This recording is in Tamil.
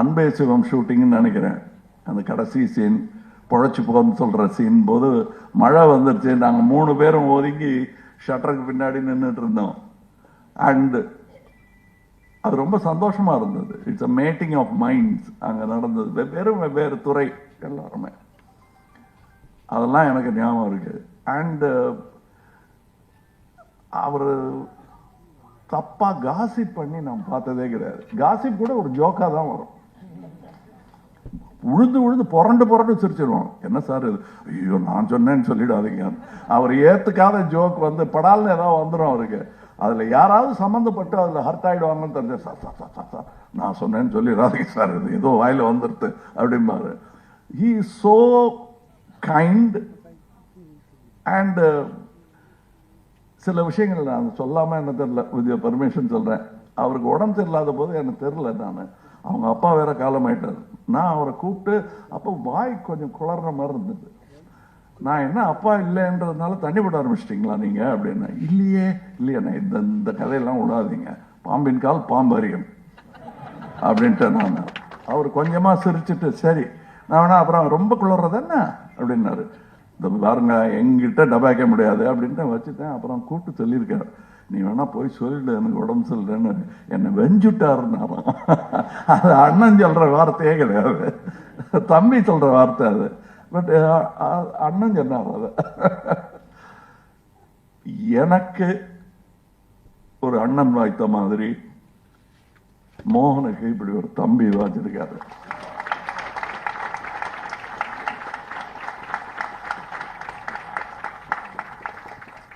அன்பே சிவம் ஷூட்டிங்னு நினைக்கிறேன். அந்த கடைசி சீன் பொழைச்சி போன்னு சொல்கிற சீன் போது மழை வந்துருச்சு. நாங்கள் 3 பேரும் ஒதுங்கி ஷட்டருக்கு பின்னாடி நின்றுட்டு இருந்தோம். அண்ட் அது ரொம்ப சந்தோஷமாக இருந்தது. It's a meeting of minds அங்கே நடந்தது. வெவ்வேறு துறை எல்லாருமே. அதெல்லாம் எனக்கு ஞாபகம் இருக்குது. அண்டு அவர் தப்பாக காசிப் பண்ணி நான் பார்த்ததே கிடையாது. காசிப் கூட ஒரு ஜோக்காக தான் வரும். உழுது புரண்டு சிரிச்சிருவோம். என்ன சார் இது, ஐயோ நான் சொன்னேன்னு சொல்லிடாதீங்க. அவர் ஏற்றுக்காத ஜோக் வந்து படால்னு ஏதாவது வந்துடும் அவருக்கு. அதில் யாராவது சம்மந்தப்பட்டு அதில் ஹர்ட் ஆகிடுவாங்கன்னு தெரிஞ்ச சார் நான் சொன்னேன்னு சொல்லிடாதீங்க சார், இது ஏதோ வாயில் வந்துடுது அப்படிம்பாரு. He is so kind. And சில விஷயங்கள் நான் சொல்லாமல் என்ன தெரில, வித் பர்மிஷன் சொல்கிறேன். அவருக்கு உடம்பு சரியில்லாத போது எனக்கு தெரில. நான் அவங்க அப்பா வேற காலமாயிட்டார். நான் அவரை கூப்பிட்டு அப்போ வாய் கொஞ்சம் குளர்ற மாதிரி இருந்தது. நான் என்ன அப்பா இல்லைன்றதுனால தண்ணி போட ஆரம்பிச்சிட்டிங்களா நீங்கள் அப்படின்னா, இல்லையண்ணா இந்த கதையெல்லாம் விடாதீங்க, பாம்பின் கால் பாம்பு அறியும் அப்படின்ட்டு நான். அவர் கொஞ்சமாக சிரிச்சுட்டு சரி நான் வேணா அப்புறம் ரொம்ப குளர்றது என்ன அப்படின்னாரு. இந்த பாருங்க எங்கிட்ட டபாய்க்க முடியாது அப்படின்ட்டு வச்சுட்டேன். அப்புறம் கூப்பிட்டு சொல்லியிருக்காரு, நீ வேணா போய் சொல்லிடு எனக்கு உடம்பு சொல்லுன்னு. என்னை வெஞ்சுட்டாருன்னாராம். அது அண்ணன் சொல்ற வார்த்தையே கிடையாது, தம்பி சொல்ற வார்த்தை அது. பட் அண்ணன் சொன்னார் அது. எனக்கு ஒரு அண்ணன் வாய்த்த மாதிரி மோகனுக்கு இப்படி ஒரு தம்பி வாச்சிருக்காரு.